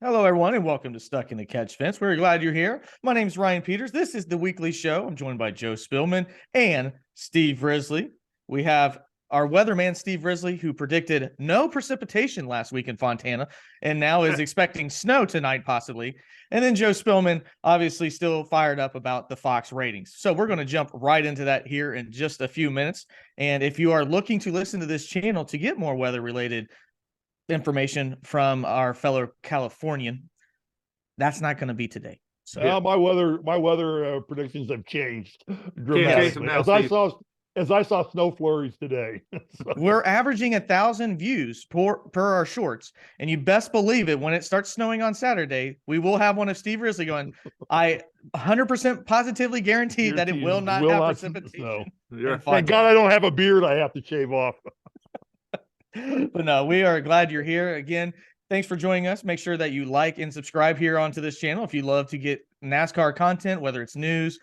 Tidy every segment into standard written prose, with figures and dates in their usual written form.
Hello, everyone, and welcome to Stuck in the Catch Fence. We're glad you're here. My name is Ryan Peters. This is the weekly show. I'm joined by Joe Spillman and Steve Risley. We have our weatherman, Steve Risley, who predicted no precipitation last week in Fontana and now is expecting snow tonight, possibly. And then Joe Spillman, obviously still fired up about the Fox ratings. So we're going to jump right into that here in just a few minutes. And if you are looking to listen to this channel to get more weather-related information from our fellow Californian, that's not going to be today. So my weather predictions have changed dramatically. Now, as I saw snow flurries today. So. We're averaging 1,000 views per our shorts, and you best believe it. When it starts snowing on Saturday, we will have one of Steve Risley going, I 100% positively guarantee that it will not have precipitation. Thank God I don't have a beard I have to shave off. But no, we are glad you're here again. Thanks for joining us. Make sure that you like and subscribe here onto this channel if you love to get NASCAR content, whether it's news,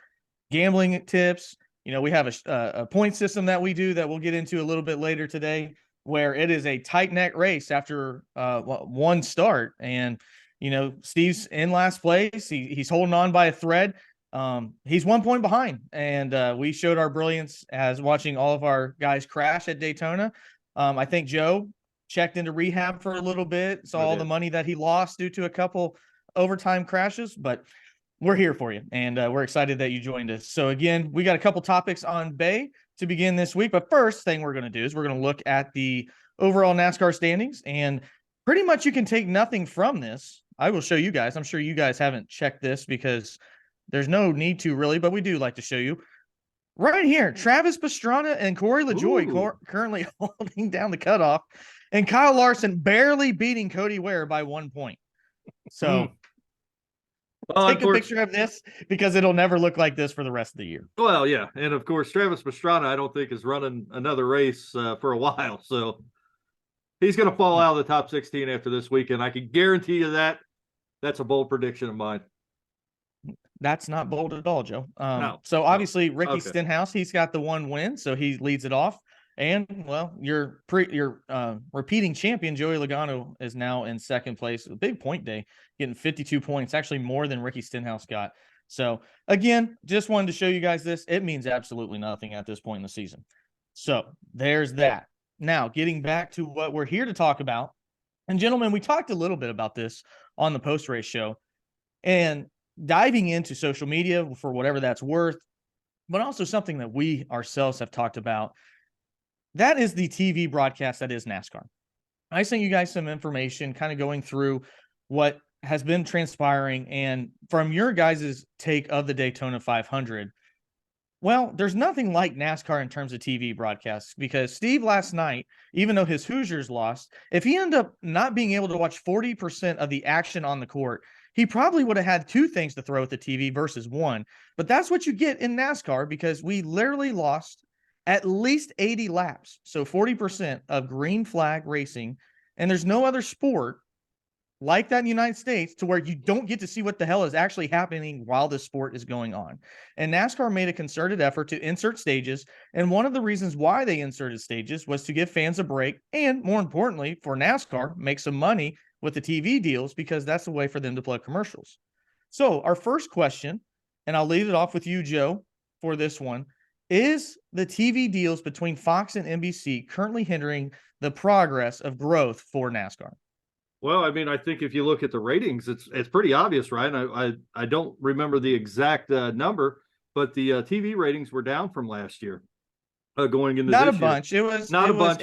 gambling tips. You know, we have a point system that we do that we'll get into a little bit later today, where it is a tight neck race after one start. And, you know, Steve's in last place. He's holding on by a thread. He's 1 point behind. And we showed our brilliance as watching all of our guys crash at Daytona. I think Joe checked into rehab for a little bit, saw all the money that he lost due to a couple overtime crashes, but we're here for you, and we're excited that you joined us. So again, we got a couple topics on Bay to begin this week, but first thing we're going to do is we're going to look at the overall NASCAR standings, and pretty much you can take nothing from this. I will show you guys. I'm sure you guys haven't checked this because there's no need to really, but we do like to show you. Right here, Travis Pastrana and Corey LaJoie currently holding down the cutoff, and Kyle Larson barely beating Cody Ware by 1 point. So take a picture of this because it'll never look like this for the rest of the year. Well, yeah, and of course, Travis Pastrana, I don't think is running another race for a while, so he's going to fall out of the top 16 after this weekend. I can guarantee you that. That's a bold prediction of mine. That's not bold at all, Joe. No. So obviously Ricky Stenhouse, he's got the one win, so he leads it off. And well, your repeating champion Joey Logano is now in second place. A big point day, getting 52 points, actually more than Ricky Stenhouse got. So again, just wanted to show you guys this. It means absolutely nothing at this point in the season. So there's that. Now getting back to what we're here to talk about, and gentlemen, we talked a little bit about this on the post-race show, and diving into social media for whatever that's worth, but also something that we ourselves have talked about. That is the TV broadcast that is NASCAR. I sent you guys some information kind of going through what has been transpiring, and from your guys' take of the Daytona 500, well, there's nothing like NASCAR in terms of TV broadcasts, because Steve last night, even though his Hoosiers lost, if he ended up not being able to watch 40% of the action on the court, he probably would have had two things to throw at the TV versus one. But that's what you get in NASCAR, because we literally lost at least 80 laps. So 40% of green flag racing. And there's no other sport like that in the United States to where you don't get to see what the hell is actually happening while the sport is going on. And NASCAR made a concerted effort to insert stages. And one of the reasons why they inserted stages was to give fans a break. And more importantly, for NASCAR, make some money with the TV deals, because that's the way for them to plug commercials. So our first question, and I'll lead it off with you, Joe, for this one, is the TV deals between Fox and NBC currently hindering the progress of growth for NASCAR? Well, I mean, I think if you look at the ratings, it's pretty obvious, right? I don't remember the exact number, but the TV ratings were down from last year going into not this a bunch. year. It was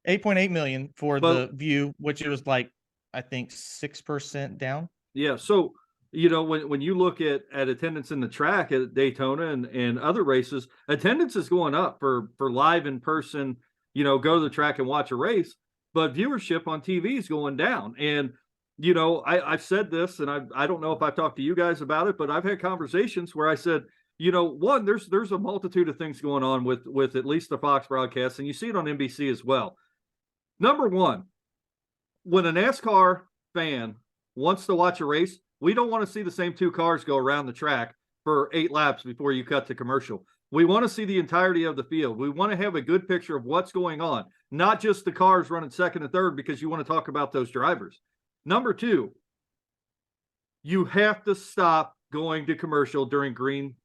8.8 million for the View, which it was like, I think 6% down. Yeah. So, you know, when you look at attendance in the track at Daytona and other races, attendance is going up for live in person, you know, go to the track and watch a race, but viewership on TV is going down. And, you know, I've said this, and I don't know if I've talked to you guys about it, but I've had conversations where I said, you know, one, there's a multitude of things going on with at least the Fox broadcast, and you see it on NBC as well. Number one, when a NASCAR fan wants to watch a race, we don't want to see the same two cars go around the track for 8 laps before you cut to commercial. We want to see the entirety of the field. We want to have a good picture of what's going on, not just the cars running second and third, because you want to talk about those drivers. Number two, you have to stop going to commercial during green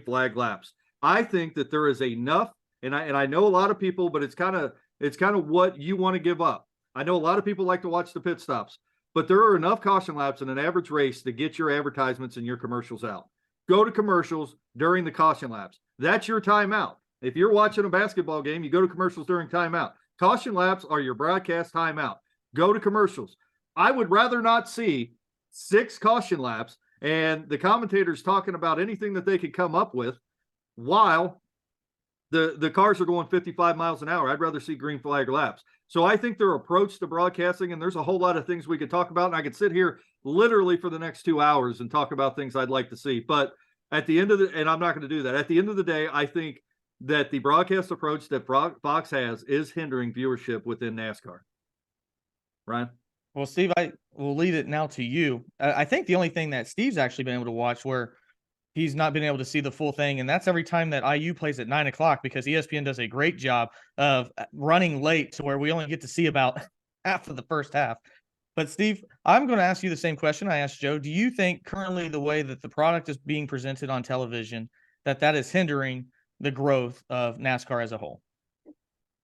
flag laps. I think that there is enough, and I know a lot of people, but it's kind of what you want to give up. I know a lot of people like to watch the pit stops, but there are enough caution laps in an average race to get your advertisements and your commercials out. Go to commercials during the caution laps. That's your timeout. If you're watching a basketball game, you go to commercials during timeout. Caution laps are your broadcast timeout. Go to commercials. I would rather not see 6 caution laps and the commentators talking about anything that they could come up with while the cars are going 55 miles an hour. I'd rather see green flag laps. So I think their approach to broadcasting, and there's a whole lot of things we could talk about, and I could sit here literally for the next 2 hours and talk about things I'd like to see. But at the end of and I'm not going to do that. At the end of the day, I think that the broadcast approach that Fox has is hindering viewership within NASCAR. Ryan? Well, Steve, I will leave it now to you. I think the only thing that Steve's actually been able to watch where he's not been able to see the full thing, and that's every time that IU plays at 9 o'clock, because ESPN does a great job of running late to where we only get to see about half of the first half. But Steve, I'm going to ask you the same question I asked Joe. Do you think currently the way that the product is being presented on television, that is hindering the growth of NASCAR as a whole?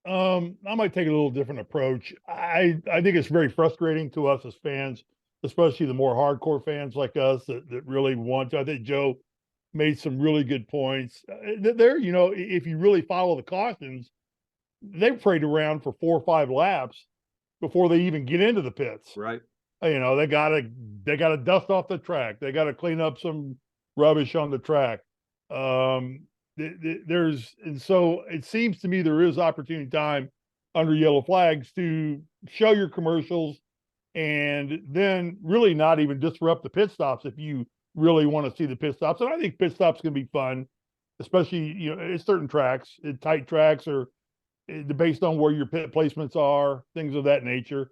I might take a little different approach. I think it's very frustrating to us as fans, especially the more hardcore fans like us that really want to. I think Joe made some really good points. There, if you really follow the cautions, they parade around for 4 or 5 laps before they even get into the pits. Right. They gotta dust off the track. They gotta clean up some rubbish on the track. And so it seems to me there is opportunity time under yellow flags to show your commercials and then really not even disrupt the pit stops if you really want to see the pit stops. And I think pit stops can be fun, especially, at certain tracks, tight tracks, or based on where your pit placements are, things of that nature.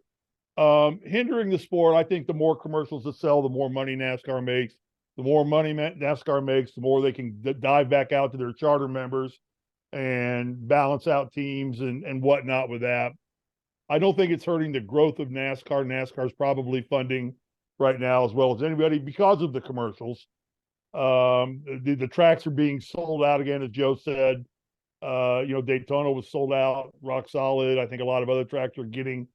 Hindering the sport, I think the more commercials that sell, the more money NASCAR makes. The more money NASCAR makes, the more they can dive back out to their charter members and balance out teams and whatnot with that. I don't think it's hurting the growth of NASCAR. NASCAR is probably funding right now as well as anybody because of the commercials. The tracks are being sold out again, as Joe said. Daytona was sold out, rock solid. I think a lot of other tracks are getting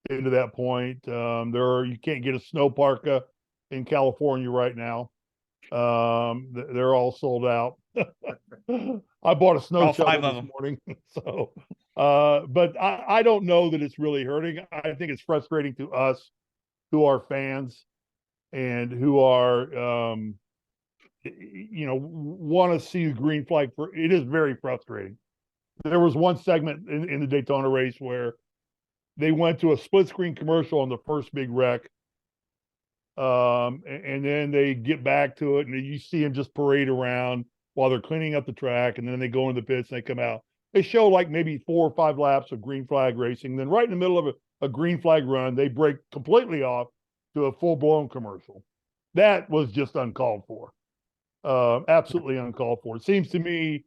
into that point. You can't get a snow parka in California right now. They're all sold out. I bought a snow shovel this morning. So, but I don't know that it's really hurting. I think it's frustrating to us who are fans and who are, want to see the green flag. It is very frustrating. There was one segment in the Daytona race where they went to a split screen commercial on the first big wreck. And then they get back to it, and you see them just parade around while they're cleaning up the track, and then they go into the pits and they come out. They show like maybe 4 or 5 laps of green flag racing. Then right in the middle of a green flag run, they break completely off to a full-blown commercial. That was just uncalled for. Absolutely uncalled for. It seems to me,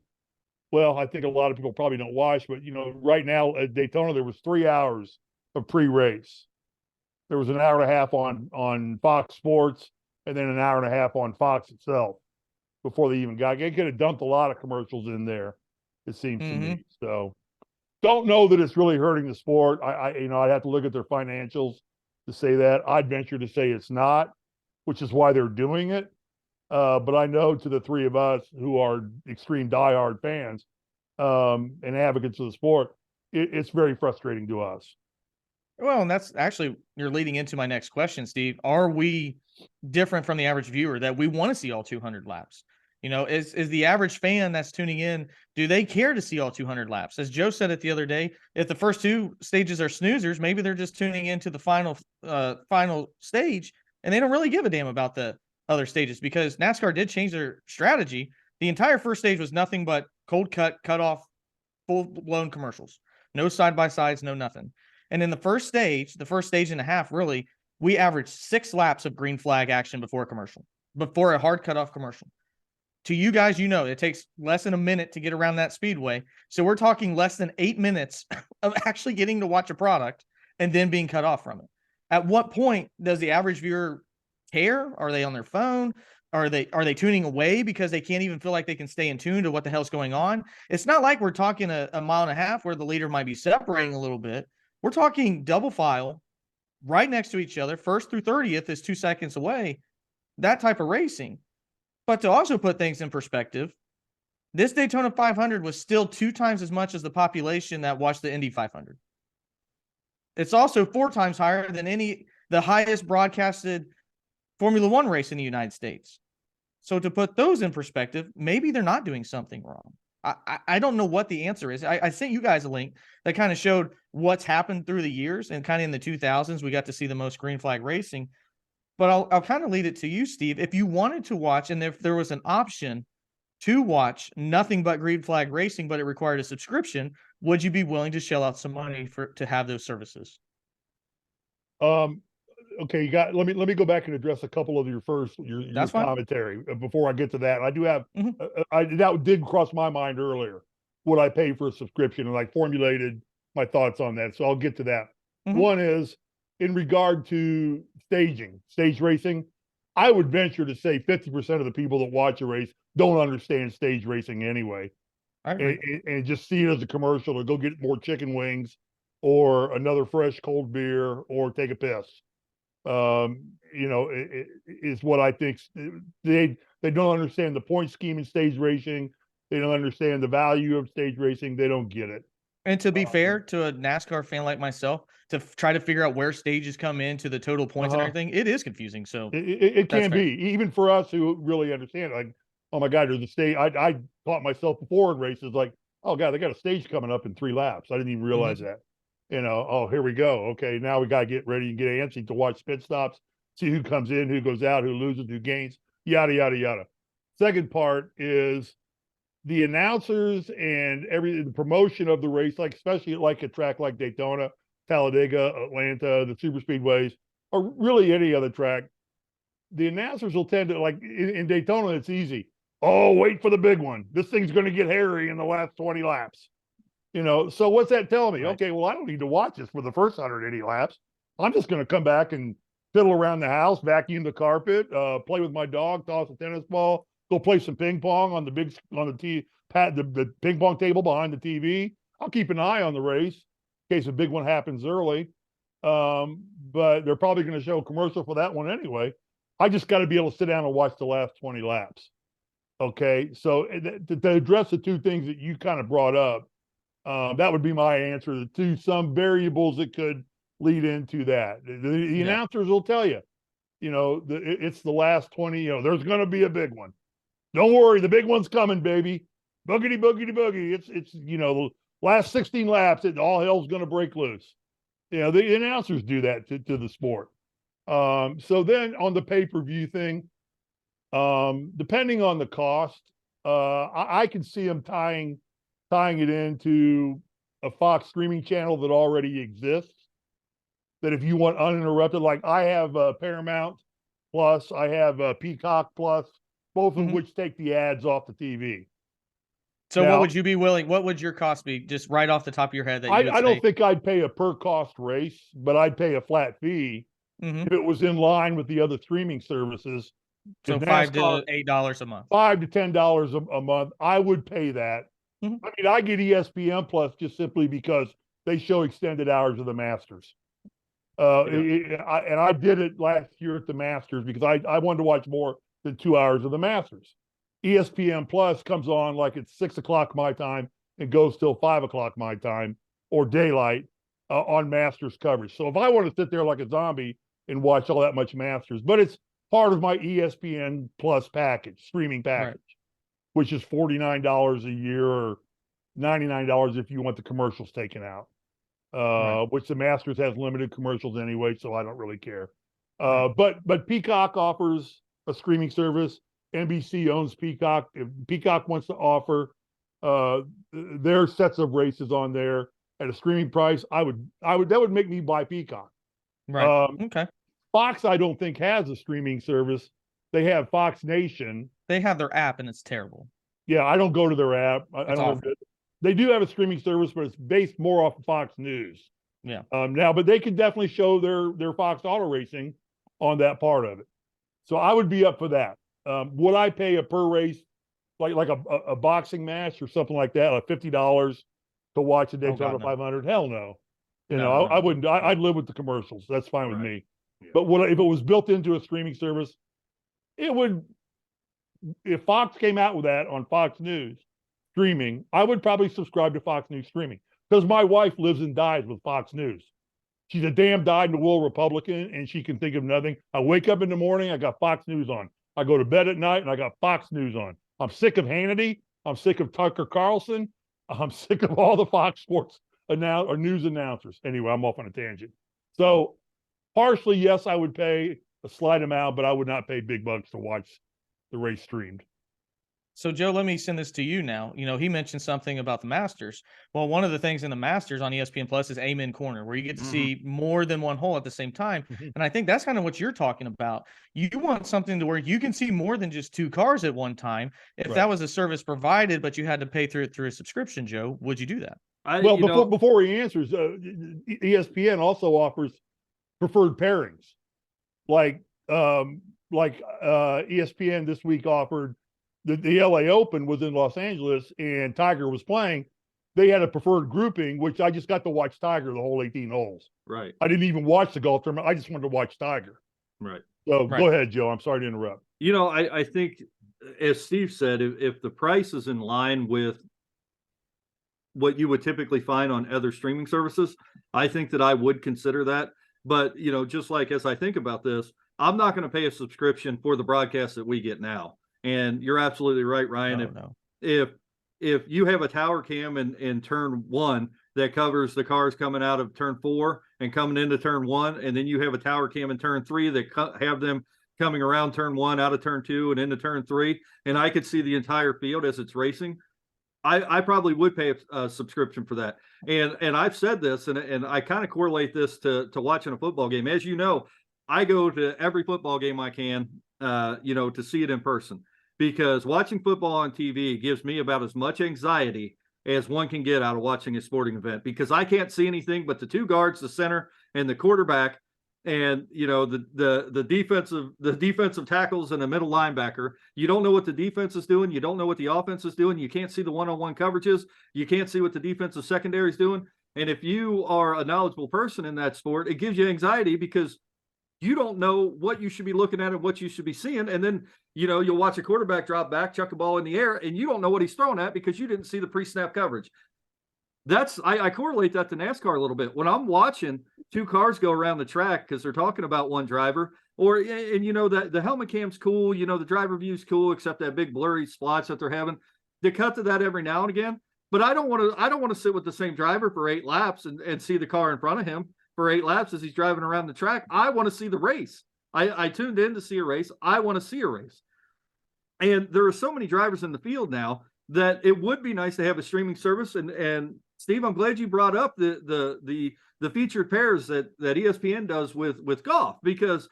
well, I think a lot of people probably don't watch, but right now at Daytona, there was 3 hours of pre-race. There was an hour and a half on Fox Sports and then an hour and a half on Fox itself before they even got. They could have dumped a lot of commercials in there, it seems to me. So don't know that it's really hurting the sport. I'd have to look at their financials to say that. I'd venture to say it's not, which is why they're doing it. But I know to the 3 of us who are extreme diehard fans and advocates of the sport, it's very frustrating to us. Well, and that's actually, you're leading into my next question, Steve. Are we different from the average viewer that we want to see all 200 laps? Is the average fan that's tuning in, do they care to see all 200 laps? As Joe said it the other day, if the first 2 stages are snoozers, maybe they're just tuning into the final stage, and they don't really give a damn about the other stages, because NASCAR did change their strategy. The entire first stage was nothing but cut off, full-blown commercials. No side-by-sides, no nothing. And in the first stage and a half, really, we averaged 6 laps of green flag action before a hard cutoff commercial. To you guys, it takes less than a minute to get around that speedway. So we're talking less than 8 minutes of actually getting to watch a product and then being cut off from it. At what point does the average viewer care? Are they on their phone? Are they tuning away because they can't even feel like they can stay in tune to what the hell's going on? It's not like we're talking a mile and a half where the leader might be separating a little bit. We're talking double file right next to each other. First through 30th is 2 seconds away. That type of racing. But to also put things in perspective, this Daytona 500 was still 2 times as much as the population that watched the Indy 500. It's also 4 times higher than the highest broadcasted Formula One race in the United States. So to put those in perspective, maybe they're not doing something wrong. I don't know what the answer is. I sent you guys a link that kind of showed what's happened through the years, and kind of in the 2000s, we got to see the most green flag racing. But I'll kind of lead it to you, Steve. If you wanted to watch, and if there was an option to watch nothing but green flag racing, but it required a subscription, would you be willing to shell out some money to have those services? Okay, let me go back and address a couple of your commentary before I get to that. I do have that did cross my mind earlier. Would I pay for a subscription? And I formulated my thoughts on that, so I'll get to that. One is in regard to stage racing. I would venture to say 50% of the people that watch a race don't understand stage racing anyway, and just see it as a commercial to go get more chicken wings or another fresh cold beer or take a piss. Is what I think. They don't understand the point scheme in stage racing. They don't understand the value of stage racing. They don't get it. And to be fair to a NASCAR fan like myself, to try to figure out where stages come into the total points and everything, it is confusing. So it can be, even for us who really understand it. Like, oh my God, there's a stage. I taught myself before in races, like, oh God, they got a stage coming up in 3 laps. I didn't even realize that. Oh, here we go. Okay, now we got to get ready and get antsy to watch pit stops, see who comes in, who goes out, who loses, who gains, yada, yada, yada. Second part is the announcers and the promotion of the race, like especially like a track like Daytona, Talladega, Atlanta, the super speedways, or really any other track. The announcers will tend to, like in Daytona, it's easy. Oh, wait for the big one. This thing's going to get hairy in the last 20 laps. So what's that telling me? Right. Okay, well, I don't need to watch this for the first 180 laps. I'm just going to come back and fiddle around the house, vacuum the carpet, play with my dog, toss a tennis ball, go play some ping pong on the ping pong table behind the TV. I'll keep an eye on the race in case a big one happens early. But they're probably going to show a commercial for that one anyway. I just got to be able to sit down and watch the last 20 laps. Okay, so to address the 2 things that you kind of brought up, that would be my answer to some variables that could lead into that. The announcers will tell you, it's the last 20, there's going to be a big one. Don't worry, the big one's coming, baby. Boogity, boogity, boogie. It's the last 16 laps, all hell's going to break loose. The announcers do that to the sport. So then on the pay-per-view thing, depending on the cost, I can see them tying it into a Fox streaming channel that already exists. That if you want uninterrupted, like I have Paramount Plus, I have Peacock Plus, both of which take the ads off the TV. So now, what would you be willing? What would your cost be, just right off the top of your head? I don't think I'd pay a per cost race, but I'd pay a flat fee if it was in line with the other streaming services. So $5 to $8 a month. $5 to $10 a month. I would pay that. I mean, I get ESPN Plus just simply because they show extended hours of the Masters. And I did it last year at the Masters because I wanted to watch more than 2 hours of the Masters. ESPN Plus comes on like it's 6 o'clock my time and goes till 5 o'clock my time or daylight on Masters coverage. So if I want to sit there like a zombie and watch all that much Masters, but it's part of my ESPN Plus package, streaming package, which is $49 a year or $99 if you want the commercials taken out. Which the Masters has limited commercials anyway, so I don't really care. But Peacock offers a streaming service. NBC owns Peacock. If Peacock wants to offer their sets of races on there at a streaming price, that would make me buy Peacock. Right. Okay. Fox, I don't think has a streaming service. They have Fox Nation. They have their app, and it's terrible. Yeah, I don't go to their app. I don't. They do have a streaming service, but it's based more off of Fox News. Yeah. But they could definitely show their Fox Auto Racing on that part of it. So I would be up for that. Would I pay a per race, like a boxing match or something like that, like $50 to watch a Daytona 500? Hell no. I wouldn't. I'd live with the commercials. That's fine with me. Yeah. But if it was built into a streaming service, it would. If Fox came out with that on Fox News streaming, I would probably subscribe to Fox News streaming because my wife lives and dies with Fox News. She's a damn dyed-in-the-wool Republican, and she can think of nothing. I wake up in the morning, I got Fox News on. I go to bed at night, and I got Fox News on. I'm sick of Hannity. I'm sick of Tucker Carlson. I'm sick of all the Fox Sports news announcers. Anyway, I'm off on a tangent. So partially, yes, I would pay a slight amount, but I would not pay big bucks to watch the race streamed. So, Joe, let me send this to you now. He mentioned something about the Masters. Well, one of the things in the Masters on ESPN Plus is Amen Corner, where you get to see more than one hole at the same time. And I think that's kind of what you're talking about. You want something to where you can see more than just two cars at one time. If that was a service provided, but you had to pay through a subscription, Joe, would you do that? Before he answers, ESPN also offers preferred pairings. Like ESPN this week offered the LA Open was in Los Angeles and Tiger was playing. They had a preferred grouping, which I just got to watch Tiger the whole 18 holes. Right. I didn't even watch the golf tournament. I just wanted to watch Tiger. Right. So go ahead, Joe. I'm sorry to interrupt. I think, as Steve said, if the price is in line with what you would typically find on other streaming services, I think that I would consider that. But, just like as I think about this, I'm not going to pay a subscription for the broadcast that we get now. And you're absolutely right, Ryan. If you have a tower cam in turn 1 that covers the cars coming out of turn 4 and coming into turn 1, and then you have a tower cam in turn 3 that have them coming around turn 1, out of turn 2 and into turn 3, and I could see the entire field as it's racing, I probably would pay a subscription for that. And I've said this, and I kind of correlate this to watching a football game. As you know, I go to every football game I can, to see it in person, because watching football on TV gives me about as much anxiety as one can get out of watching a sporting event, because I can't see anything but the two guards, the center and the quarterback, and the defensive tackles and the middle linebacker. You don't know what the defense is doing. You don't know what the offense is doing. You can't see the one-on-one coverages. You can't see what the defensive secondary is doing. And if you are a knowledgeable person in that sport, it gives you anxiety because you don't know what you should be looking at and what you should be seeing. And then, you'll watch a quarterback drop back, chuck a ball in the air, and you don't know what he's throwing at because you didn't see the pre-snap coverage. I correlate that to NASCAR a little bit. When I'm watching two cars go around the track because they're talking about one driver, that the helmet cam's cool, the driver view's cool, except that big blurry spots that they're having. They cut to that every now and again. But I don't want to sit with the same driver for 8 laps and see the car in front of him for 8 laps as he's driving around the track. I want to see the race. I tuned in to see a race. I want to see a race. And there are so many drivers in the field now that it would be nice to have a streaming service. And Steve, I'm glad you brought up the featured pairs that ESPN does with golf, because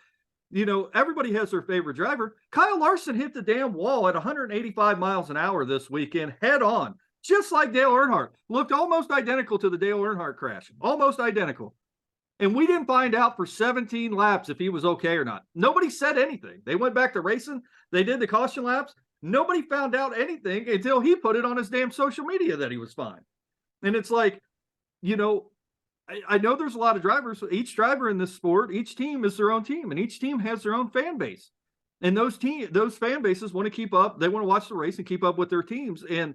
everybody has their favorite driver. Kyle Larson hit the damn wall at 185 miles an hour this weekend head on, just like Dale Earnhardt. Looked almost identical to the Dale Earnhardt crash, almost identical. And we didn't find out for 17 laps if he was okay or not. Nobody said anything. They went back to racing. They did the caution laps. Nobody found out anything until he put it on his damn social media that he was fine. And it's like, I know there's a lot of drivers. Each driver in this sport, each team is their own team, and each team has their own fan base. And those fan bases want to keep up. They want to watch the race and keep up with their teams. And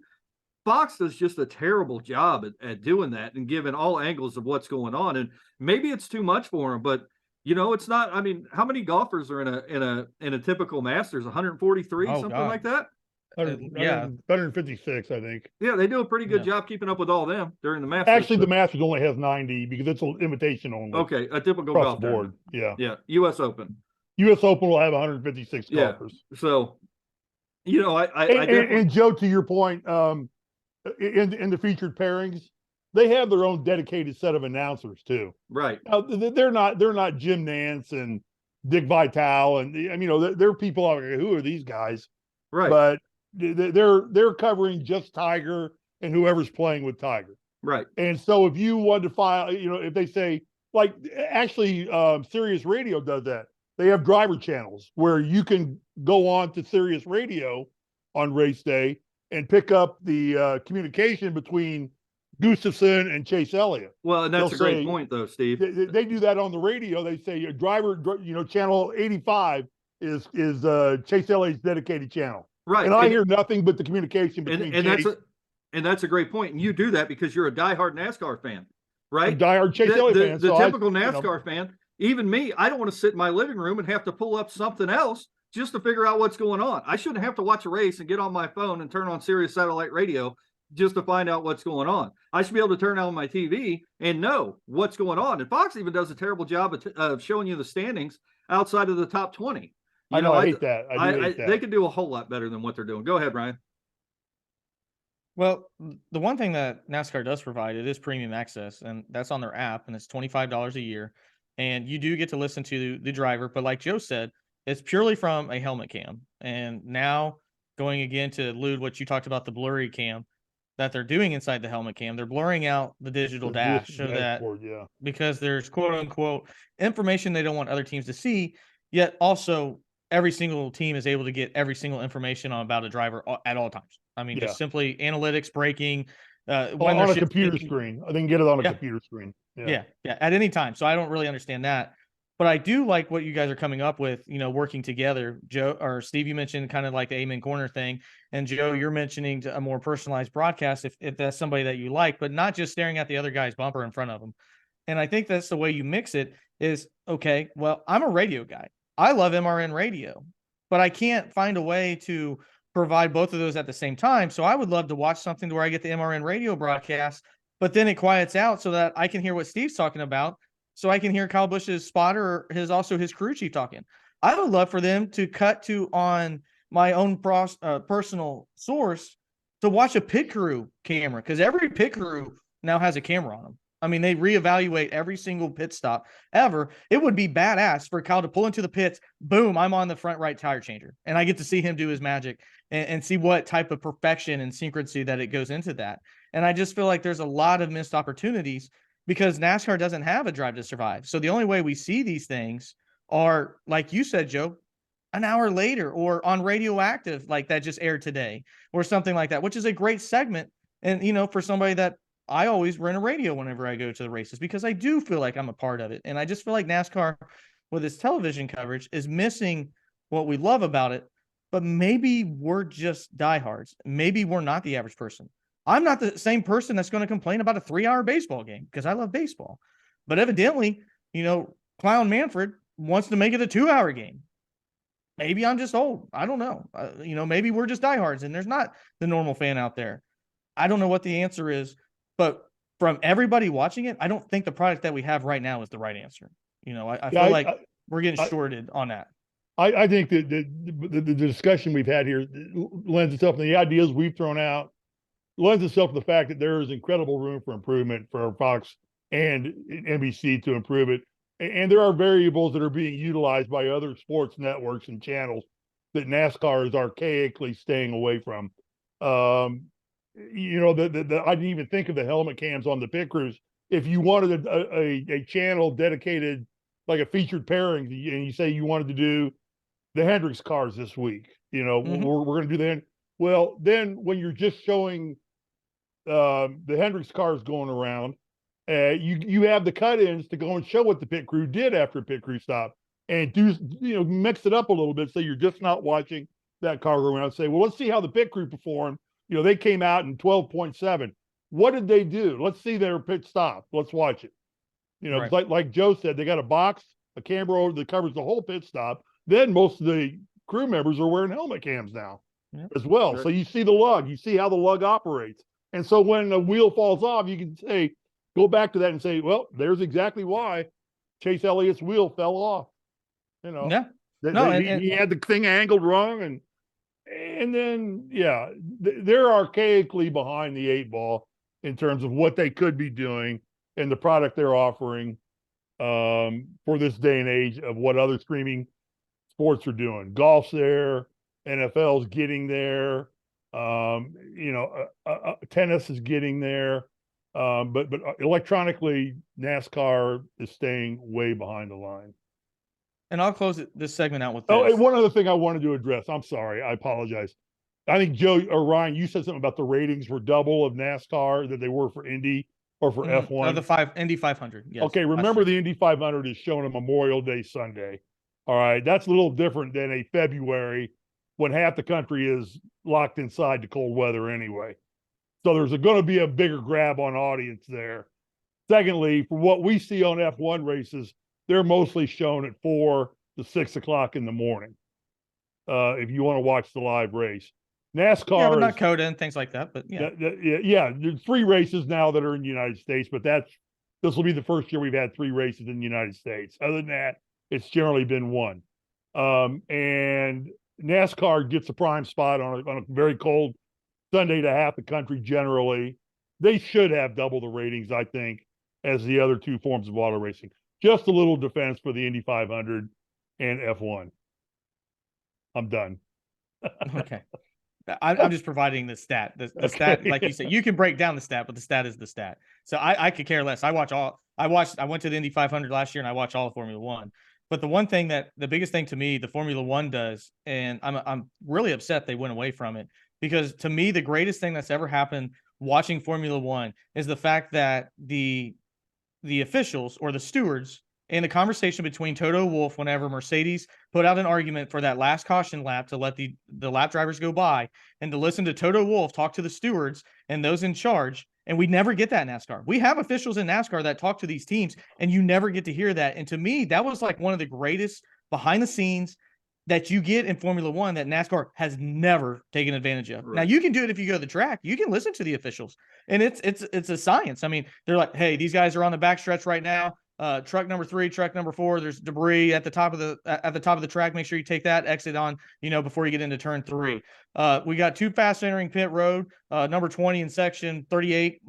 Fox does just a terrible job at doing that and giving all angles of what's going on. And maybe it's too much for them, but it's not. I mean, how many golfers are in a typical Masters? 143, something like that. 156, I think. Yeah, they do a pretty good job keeping up with all them during the Masters. Actually, the Masters only has 90 because it's an invitation only. Okay, a typical golf board. Yeah. U.S. Open. U.S. Open will have 156 golfers. So, and Joe, to your point, in the featured pairings, they have their own dedicated set of announcers too. Right. Now, they're not Jim Nance and Dick Vitale, and they're people out there. Who are these guys? Right. But they're covering just Tiger and whoever's playing with Tiger. Right. And so if you want to file, if they say, like, actually, Sirius Radio does that. they have driver channels where you can go on to Sirius Radio on race day and pick up the communication between Gustafson and Chase Elliott. Well, and that's They'll a great say- point, though, Steve. They do that on the radio. They say your driver, channel 85 is Chase Elliott's dedicated channel. Right. And I hear nothing but the communication between Chase. That's a great point. And you do that because you're a diehard NASCAR fan, right? I'm a diehard Chase Elliott fan. The typical NASCAR fan, even me, I don't want to sit in my living room and have to pull up something else just to figure out what's going on. I shouldn't have to watch a race and get on my phone and turn on Sirius satellite radio just to find out what's going on. I should be able to turn on my TV and know what's going on. And Fox even does a terrible job of showing you the standings outside of the top 20. I hate that. I hate that. They could do a whole lot better than what they're doing. Go ahead, Ryan. Well, the one thing that NASCAR does provide, it is premium access, and that's on their app, and it's $25 a year. And you do get to listen to the driver, but like Joe said, it's purely from a helmet cam. And now going again to allude what you talked about, the blurry cam that they're doing inside the helmet cam, they're blurring out the digital dash so that because there's quote unquote information they don't want other teams to see, yet also every single team is able to get every single information about a driver at all times. I mean, just simply analytics breaking when on a computer screen. I didn't get it on a computer screen. Yeah, at any time. So I don't really understand that. But I do like what you guys are coming up with, working together. Joe or Steve, you mentioned kind of like the Amen Corner thing. And Joe, you're mentioning a more personalized broadcast if that's somebody that you like, but not just staring at the other guy's bumper in front of them. And I think that's the way you mix it is, okay, well, I'm a radio guy. I love MRN radio, but I can't find a way to provide both of those at the same time. So I would love to watch something to where I get the MRN radio broadcast, but then it quiets out so that I can hear what Steve's talking about. So I can hear Kyle Busch's spotter, his crew chief talking. I would love for them to cut to on my own personal source to watch a pit crew camera, because every pit crew now has a camera on them. I mean, they reevaluate every single pit stop ever. It would be badass for Kyle to pull into the pits. Boom, I'm on the front right tire changer, and I get to see him do his magic and see what type of perfection and synchrony that it goes into that. And I just feel like there's a lot of missed opportunities because NASCAR doesn't have a drive to survive. So the only way we see these things are, like you said, Joe, an hour later or on Radioactive, like that just aired today or something like that, which is a great segment. And, for somebody that I always rent a radio whenever I go to the races because I do feel like I'm a part of it. And I just feel like NASCAR with its television coverage is missing what we love about it, but maybe we're just diehards. Maybe we're not the average person. I'm not the same person that's going to complain about a 3-hour baseball game because I love baseball. But evidently, Clown Manfred wants to make it a 2-hour game. Maybe I'm just old. I don't know. Maybe we're just diehards and there's not the normal fan out there. I don't know what the answer is, but from everybody watching it, I don't think the product that we have right now is the right answer. I feel like we're getting shorted on that. I think that the discussion we've had here lends itself to the ideas we've thrown out, lends itself to the fact that there is incredible room for improvement for Fox and NBC to improve it. And there are variables that are being utilized by other sports networks and channels that NASCAR is archaically staying away from. I didn't even think of the helmet cams on the pit crews. If you wanted a channel dedicated, like a featured pairing, and you say you wanted to do the Hendricks cars this week, we're going to do that. Well, then when you're just showing the Hendricks cars going around, you have the cut-ins to go and show what the pit crew did after a pit crew stop and mix it up a little bit so you're just not watching that car go around and say, well, let's see how the pit crew performed. They came out in 12.7. What did they do? Let's see their pit stop. Let's watch it. Right. Like Joe said, they got a box, a camera over that covers the whole pit stop. Then most of the crew members are wearing helmet cams now as well. Sure. So you see the lug, you see how the lug operates. And so when a wheel falls off, you can go back to that and say, well, there's exactly why Chase Elliott's wheel fell off. He had the thing angled wrong. And then, they're archaically behind the 8 ball in terms of what they could be doing and the product they're offering for this day and age of what other streaming sports are doing. Golf's there, NFL's getting there, tennis is getting there, but electronically, NASCAR is staying way behind the line. And I'll close this segment out with Oh, this. and one other thing I wanted to address. I'm sorry. I apologize. I think Joe or Ryan, you said something about the ratings were double of NASCAR that they were for Indy or for F1. The Indy 500. Yes. Okay, remember the Indy 500 is shown a Memorial Day Sunday. All right, that's a little different than a February when half the country is locked inside the cold weather anyway. So there's going to be a bigger grab on audience there. Secondly, for what we see on F1 races, they're mostly shown at 4 to 6 o'clock in the morning. If you want to watch the live race, NASCAR, yeah, but not Coda and things like that. But yeah, there's 3 races now that are in the United States, but this will be the first year we've had 3 races in the United States. Other than that, it's generally been 1. And NASCAR gets a prime spot on a very cold Sunday to half the country generally. They should have double the ratings, I think, as the other 2 forms of auto racing. Just a little defense for the Indy 500 and F1. I'm done. Okay. I'm just providing the stat. The stat, like you said, you can break down the stat, but the stat is the stat. So I could care less. I went to the Indy 500 last year and I watch all of Formula One. But the biggest thing to me, the Formula One does, and I'm really upset they went away from it, because to me, the greatest thing that's ever happened watching Formula One is the fact that the officials or the stewards in the conversation between Toto Wolff, whenever Mercedes put out an argument for that last caution lap to let the lap drivers go by, and to listen to Toto Wolff talk to the stewards and those in charge. And we never get that in NASCAR. We have officials in NASCAR that talk to these teams, and you never get to hear that. And to me, that was like one of the greatest behind the scenes that you get in Formula One that NASCAR has never taken advantage of. Right. Now, you can do it if you go to the track. You can listen to the officials, and it's a science. I mean, they're like, hey, these guys are on the backstretch right now. Truck number 3, truck number 4, there's debris at the top of the track. Make sure you take that exit on, before you get into turn 3. We got 2 fast entering pit road, number 20 in section 38.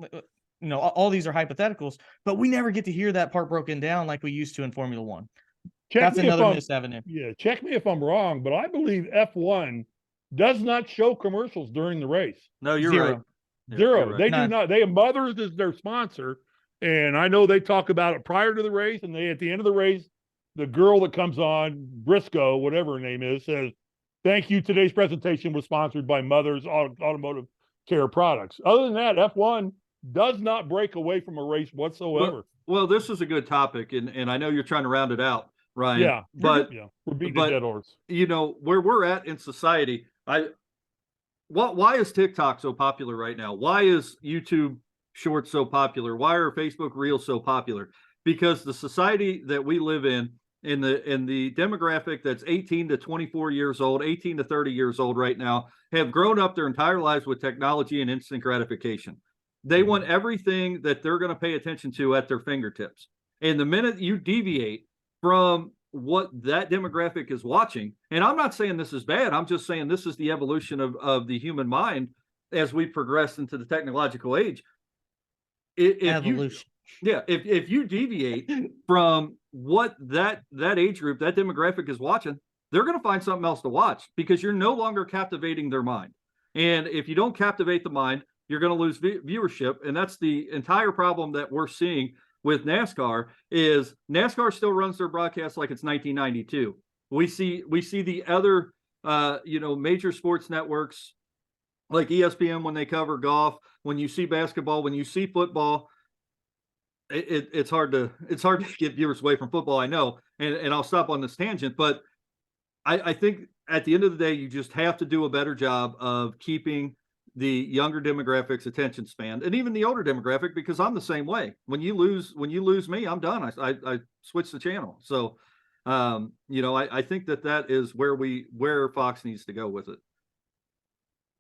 All these are hypotheticals, but we never get to hear that part broken down like we used to in Formula One. That's another missed avenue. Yeah, check me if I'm wrong, but I believe F1 does not show commercials during the race. No, you're right. Zero. Right. They do not. They have Mothers as their sponsor. And I know they talk about it prior to the race, and at the end of the race, the girl that comes on, Briscoe, whatever her name is, says, "Thank you. Today's presentation was sponsored by Mothers Automotive Care Products." Other than that, F1 does not break away from a race whatsoever. Well, this is a good topic, and I know you're trying to round it out, Ryan. Yeah, but we're beating a dead horse. Where we're at in society, why is TikTok so popular right now? Why is YouTube Shorts so popular? Why are Facebook Reels so popular? Because the society that we live in the demographic that's 18 to 24 years old, 18 to 30 years old right now, have grown up their entire lives with technology and instant gratification. They want everything that they're going to pay attention to at their fingertips. And the minute you deviate from what that demographic is watching, and I'm not saying this is bad, I'm just saying this is the evolution of the human mind as we progress into the technological age. If you deviate from what that age group, that demographic is watching, they're going to find something else to watch, because you're no longer captivating their mind. And if you don't captivate the mind, you're going to lose viewership. And that's the entire problem that we're seeing with NASCAR. Is NASCAR still runs their broadcast like it's 1992. We see the other major sports networks like ESPN, when they cover golf, when you see basketball, when you see football, it's hard to get viewers away from football, I know, and I'll stop on this tangent, but I think at the end of the day, you just have to do a better job of keeping the younger demographics' attention span, and even the older demographic, because I'm the same way. When you lose me, I'm done. I switch the channel. So, I think that is where Fox needs to go with it.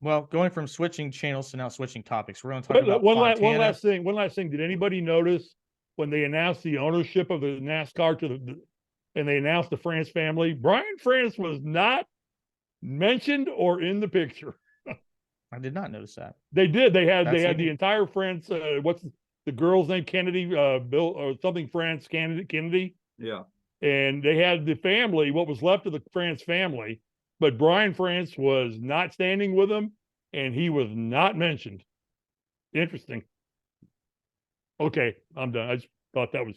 Well, going from switching channels to now switching topics, we're going to talk about one last thing. Did anybody notice when they announced the ownership of the NASCAR and they announced the France family, Brian France was not mentioned or in the picture? I did not notice that. They did. They had the entire France. What's the girl's name? Kennedy, Bill or something. France Kennedy. Yeah. And they had the family, what was left of the France family. But Brian France was not standing with them, and he was not mentioned. Interesting. Okay, I'm done. I just thought that was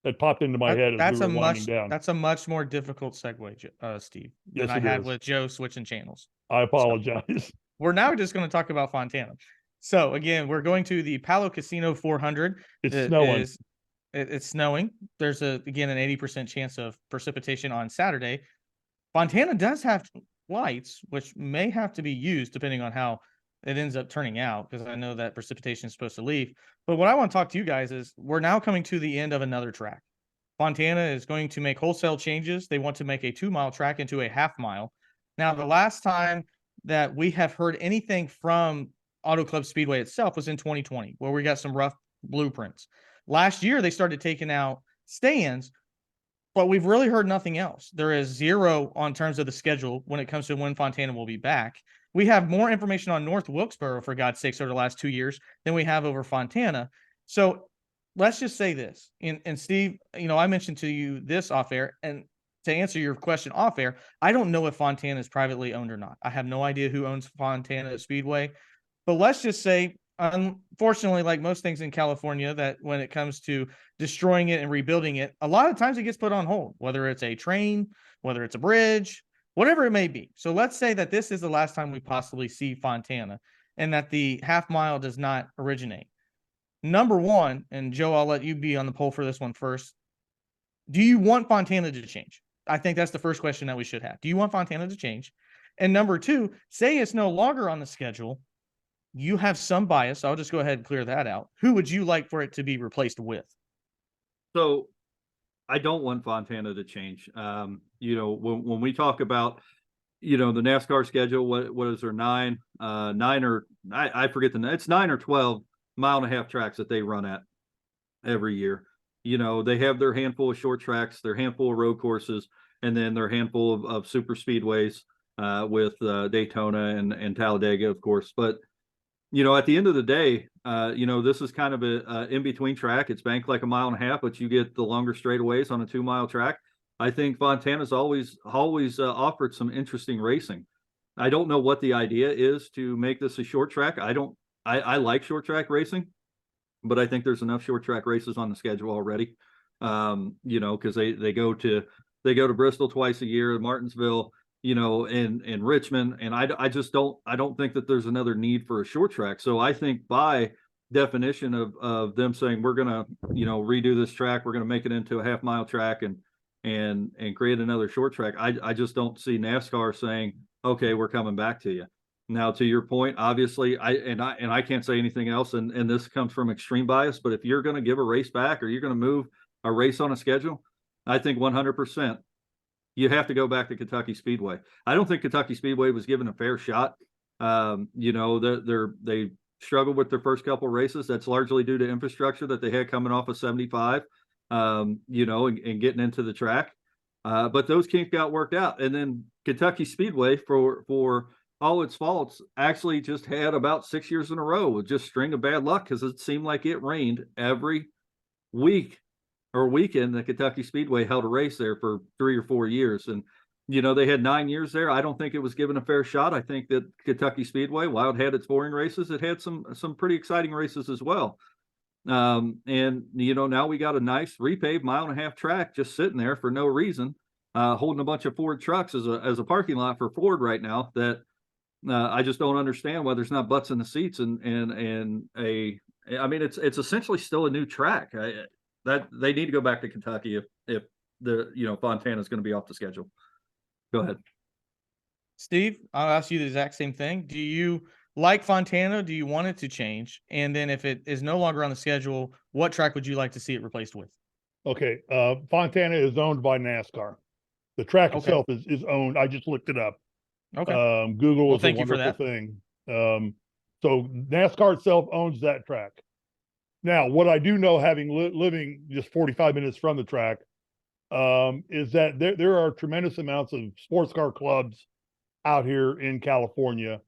that popped into my head as we were winding down. That's a much more difficult segue, Steve, than Yes, I it had is. with Joe switching channels. I apologize. We're now just going to talk about Fontana. So again, we're going to the Palo Casino 400. It's snowing. It's snowing. There's again an 80% chance of precipitation on Saturday. Fontana does have lights, which may have to be used depending on how it ends up turning out, because I know that precipitation is supposed to leave. But what I want to talk to you guys is we're now coming to the end of another track. Fontana is going to make wholesale changes. They want to make a 2-mile track into a half-mile. Now, the last time that we have heard anything from Auto Club Speedway itself was in 2020, where we got some rough blueprints. Last year, they started taking out stands, but we've really heard nothing else. There is zero on terms of the schedule when it comes to when Fontana will be back. We have more information on North Wilkesboro, for God's sakes, over the last 2 years than we have over Fontana. So let's just say this. And Steve, I mentioned to you this off air, and to answer your question off air, I don't know if Fontana is privately owned or not. I have no idea who owns Fontana Speedway, but let's just say, unfortunately, like most things in California, that when it comes to destroying it and rebuilding it, a lot of times it gets put on hold, whether it's a train, whether it's a bridge, whatever it may be. So let's say that this is the last time we possibly see Fontana and that the half mile does not originate. Number one, and Joe, I'll let you be on the poll for this one first. Do you want Fontana to change? I think that's the first question that we should have. Do you want Fontana to change? And number two, say it's no longer on the schedule. You have some bias. I'll just go ahead and clear that out. Who would you like for it to be replaced with? So I don't want Fontana to change. When we talk about, the NASCAR schedule, what is there, I forget it's 9 or 12 mile-and-a-half tracks that they run at every year. They have their handful of short tracks, their handful of road courses, and then their handful of super speedways with Daytona and Talladega, of course. But at the end of the day, this is kind of a in-between track. It's banked like a mile and a half, but you get the longer straightaways on a 2-mile track. I think Fontana's always offered some interesting racing. I don't know what the idea is to make this a short track. I like short track racing, but I think there's enough short track races on the schedule already. Because they go to Bristol twice a year, Martinsville, in Richmond, and I don't think that there's another need for a short track. So I think by definition of them saying we're gonna redo this track, we're gonna make it into a half-mile track and create another short track, I just don't see NASCAR saying, okay, we're coming back to you. Now, to your point, obviously, I can't say anything else, and this comes from extreme bias, but if you're going to give a race back or you're going to move a race on a schedule, I think 100% you have to go back to Kentucky Speedway. I don't think Kentucky Speedway was given a fair shot. They struggled with their first couple races. That's largely due to infrastructure that they had coming off of 75, and getting into the track. But those kinks got worked out, and then Kentucky Speedway, for all its faults, actually just had about 6 years in a row with just string of bad luck, because it seemed like it rained every week or weekend that Kentucky Speedway held a race there for 3 or 4 years. And, they had 9 years there. I don't think it was given a fair shot. I think that Kentucky Speedway, while it had its boring races, it had some pretty exciting races as well. And, now we got a nice repaved mile-and-a-half track just sitting there for no reason, holding a bunch of Ford trucks as a parking lot for Ford right now, that I just don't understand why there's not butts in the seats it's essentially still a new track. That they need to go back to Kentucky if the Fontana is going to be off the schedule. Go ahead, Steve. I'll ask you the exact same thing. Do you like Fontana? Do you want it to change? And then if it is no longer on the schedule, what track would you like to see it replaced with? Okay. Fontana is owned by NASCAR. The track itself is owned. I just looked it up. Okay. Google is a wonderful thing. So NASCAR itself owns that track. Now, what I do know, having living just 45 minutes from the track, is that there are tremendous amounts of sports car clubs out here in California,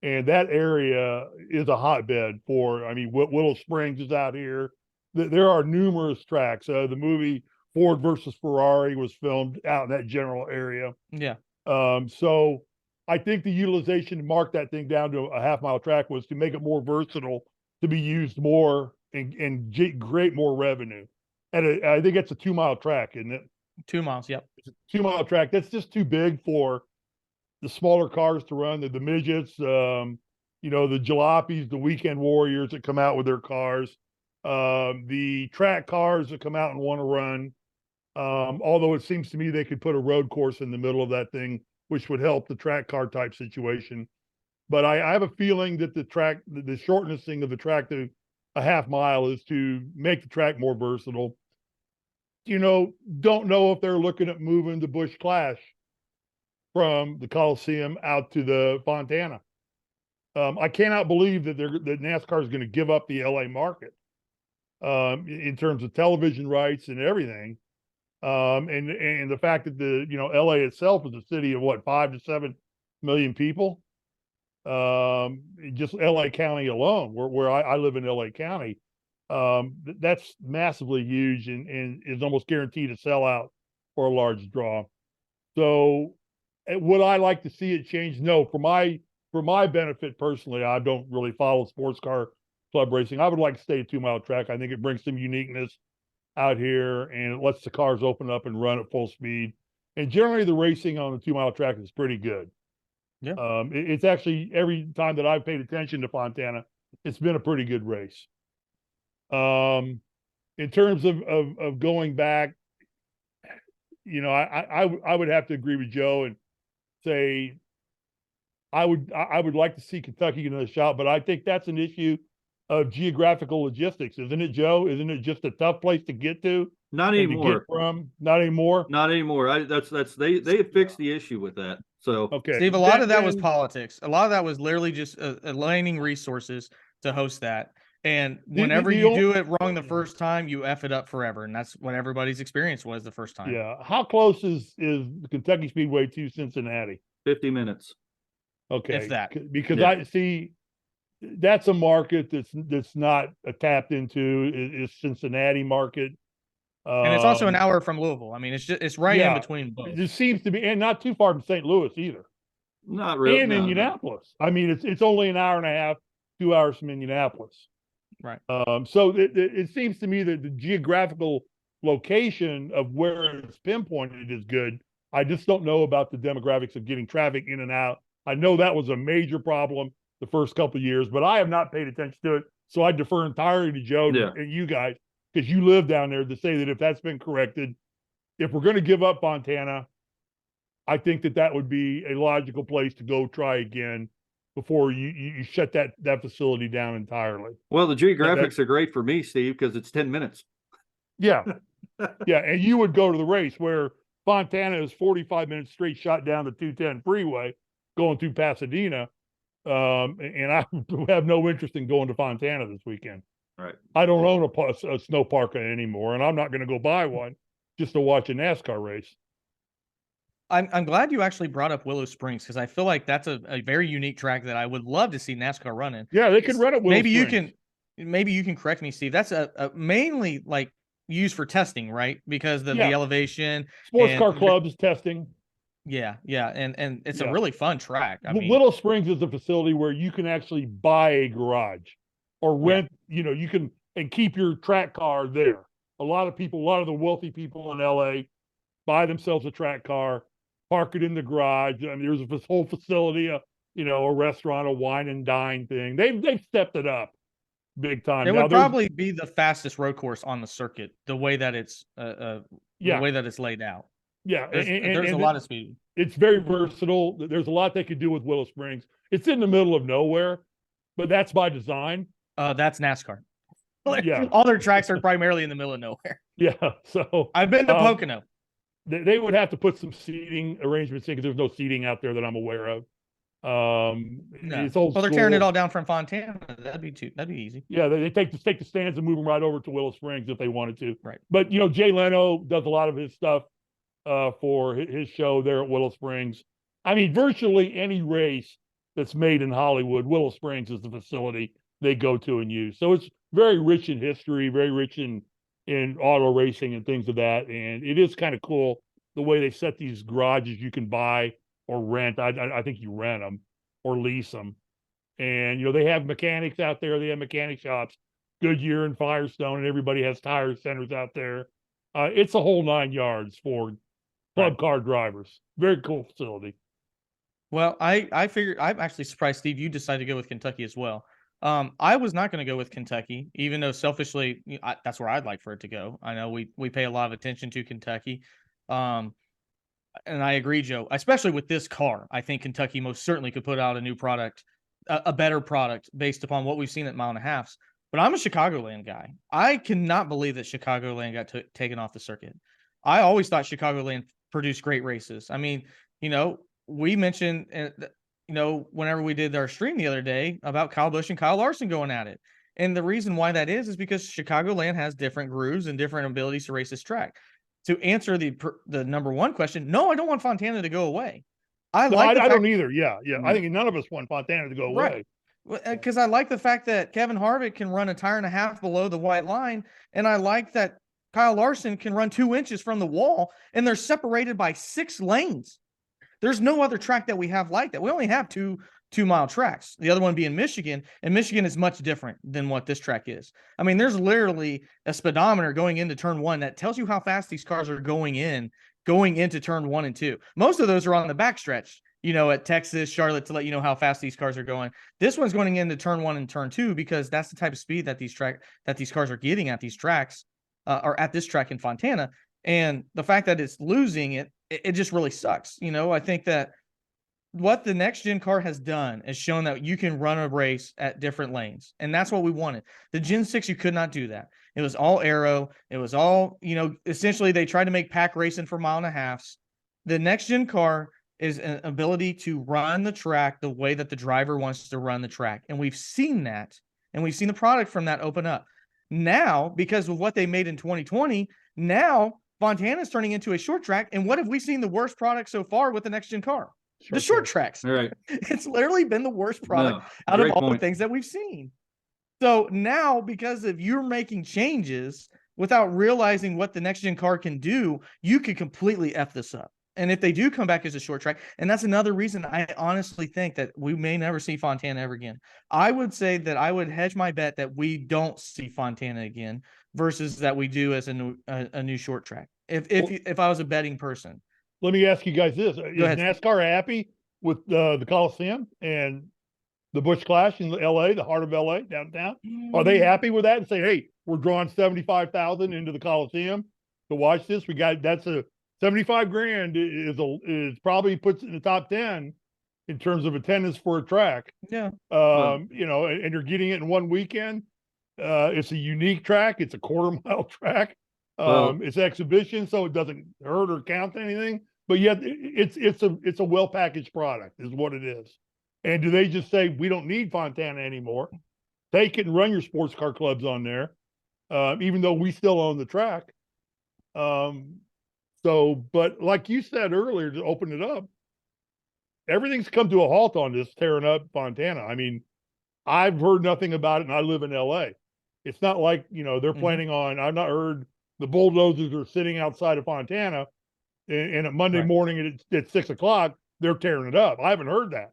and that area is a hotbed for. Willow Springs is out here. There are numerous tracks. The movie Ford versus Ferrari was filmed out in that general area. Yeah. So I think the utilization to mark that thing down to a half-mile track was to make it more versatile, to be used more and create more revenue. I think it's a 2-mile track, isn't it? 2 miles. Yep. It's a 2-mile track. That's just too big for the smaller cars to run, the midgets, the jalopies, the weekend warriors that come out with their cars, the track cars that come out and want to run. Although it seems to me they could put a road course in the middle of that thing, which would help the track car type situation. But I have a feeling that the shortening of the track to a half mile is to make the track more versatile. Don't know if they're looking at moving the Busch Clash from the Coliseum out to the Fontana. I cannot believe that NASCAR is going to give up the LA market in terms of television rights and everything. And the fact that LA itself is a city of 5 to 7 million people. Just LA County alone, where I live in LA County, that's massively huge and is almost guaranteed to sell out for a large draw. So would I like to see it change? No, for my benefit personally, I don't really follow sports car club racing. I would like to stay a 2-mile track. I think it brings some uniqueness out here and it lets the cars open up and run at full speed. And generally the racing on the 2-mile track is pretty good. Yeah. It's actually, every time that I've paid attention to Fontana, it's been a pretty good race. In terms of going back, I would have to agree with Joe and say I would like to see Kentucky get another shot, but I think that's an issue of geographical logistics, isn't it, Joe? Isn't it just a tough place to get to? Not anymore. Not anymore. Not anymore. They had fixed the issue with that. So okay, Steve, a lot of that was politics. A lot of that was literally just aligning resources to host that. And whenever you do it wrong the first time, you F it up forever. And that's what everybody's experience was the first time. Yeah. How close is the Kentucky Speedway to Cincinnati? 50 minutes. Okay. If that. Because I see that's a market that's not tapped into is Cincinnati market. And it's also an hour from Louisville. I mean, it's right in between both. It seems to be, and not too far from St. Louis either. Not really. And Indianapolis. I mean, it's only an hour and a half, 2 hours from Indianapolis. Right. So it seems to me that the geographical location of where it's pinpointed is good. I just don't know about the demographics of getting traffic in and out. I know that was a major problem the first couple of years, but I have not paid attention to it. So I defer entirely to Joe and you guys, because you live down there, to say that if that's been corrected, if we're going to give up Fontana, I think that would be a logical place to go try again before you shut that facility down entirely. Well, the geographics are great for me, Steve, because it's 10 minutes. Yeah. Yeah. And you would go to the race where Fontana is 45 minutes straight shot down the 210 freeway going through Pasadena. And I have no interest in going to Fontana this weekend. Right. I don't own a snow park anymore, and I'm not going to go buy one just to watch a NASCAR race. I'm glad you actually brought up Willow Springs, because I feel like that's a very unique track that I would love to see NASCAR running. Yeah, they could run it. Maybe you can correct me, Steve. That's a mainly like used for testing, right? Because the elevation. Sports car clubs testing. Yeah, and it's a really fun track. I mean, Willow Springs is a facility where you can actually buy a garage or rent. You can and keep your track car there. A lot of the wealthy people in LA buy themselves a track car, park it in the garage. I mean, there's this whole facility, a restaurant, a wine and dine thing. They've stepped it up big time. It would probably be the fastest road course on the circuit, the way that it's the way that it's laid out. Yeah, there's a lot of speed. It's very versatile. There's a lot they could do with Willow Springs. It's in the middle of nowhere, but that's by design. That's NASCAR. All their tracks are primarily in the middle of nowhere. Yeah, so I've been to Pocono. They would have to put some seating arrangements in, because there's no seating out there that I'm aware of. It's old they're tearing it all down from Fontana. That'd be easy. Yeah, they take the stands and move them right over to Willow Springs if they wanted to. Right. But Jay Leno does a lot of his stuff for his show there at Willow Springs. I mean, virtually any race that's made in Hollywood, Willow Springs is the facility they go to and use. So it's very rich in history, very rich in auto racing and things of that. And it is kind of cool the way they set these garages you can buy or rent. I think you rent them or lease them. And, they have mechanics out there. They have mechanic shops Goodyear and Firestone, and everybody has tire centers out there. It's a whole 9 yards for club car drivers. Very cool facility. Well, I figured I'm actually surprised, Steve, you decided to go with Kentucky as well. I was not going to go with Kentucky, even though selfishly that's where I'd like for it to go. I know we pay a lot of attention to Kentucky, and I agree, Joe. Especially with this car, I think Kentucky most certainly could put out a new product, a better product based upon what we've seen at mile and a halfs. But I'm a Chicagoland guy. I cannot believe that Chicagoland got taken off the circuit. I always thought Chicagoland produced great races. I mean, we mentioned, whenever we did our stream the other day about Kyle Busch and Kyle Larson going at it. And the reason why that is because Chicagoland has different grooves and different abilities to race this track. To answer the number one question, no, I don't want Fontana to go away. I don't either. Yeah. I think none of us want Fontana to go away. Because I like the fact that Kevin Harvick can run a tire and a half below the white line, and I like that Kyle Larson can run 2 inches from the wall, and they're separated by 6 lanes. There's no other track that we have like that. We only have two 2-mile tracks, the other one being Michigan, and Michigan is much different than what this track is. I mean, there's literally a speedometer going into turn 1 that tells you how fast these cars are going into turn 1 and 2. Most of those are on the backstretch, at Texas, Charlotte, to let you know how fast these cars are going. This one's going into turn 1 and turn 2 because that's the type of speed that these cars are getting at these tracks, or at this track in Fontana. And the fact that it's losing it just really sucks. I think that what the next gen car has done is shown that you can run a race at different lanes. And that's what we wanted. The Gen 6, you could not do that. It was all aero. It was all, essentially they tried to make pack racing for mile and a halves. The next gen car is an ability to run the track the way that the driver wants to run the track. And we've seen that, and we've seen the product from that open up. Now, because of what they made in 2020, now Fontana's turning into a short track. And what have we seen the worst product so far with the next gen car? The short tracks. Right. It's literally been the worst product out of all the things that we've seen. So now, because of you're making changes without realizing what the next gen car can do, you could completely F this up. And if they do come back as a short track, and that's another reason I honestly think that we may never see Fontana ever again. I would say that I would hedge my bet that we don't see Fontana again versus that we do as a new short track. If I was a betting person. Let me ask you guys this. Is NASCAR happy with the Coliseum and the Busch Clash in LA, the heart of LA, downtown? Are they happy with that and say, hey, we're drawing 75,000 into the Coliseum to watch this? That's a 75 grand is probably puts it in the top 10 in terms of attendance for a track. Yeah. And you're getting it in one weekend. It's a unique track. It's a 1/4 mile track. It's exhibition, so it doesn't hurt or count anything. But yet, it's a well packaged product, is what it is. And do they just say we don't need Fontana anymore? Take it and run your sports car clubs on there, even though we still own the track. But like you said earlier, to open it up, everything's come to a halt on this tearing up Fontana. I mean, I've heard nothing about it, and I live in LA. It's not like they're planning on. I've not heard. The bulldozers are sitting outside of Fontana, and a Monday morning at 6 o'clock, they're tearing it up. I haven't heard that,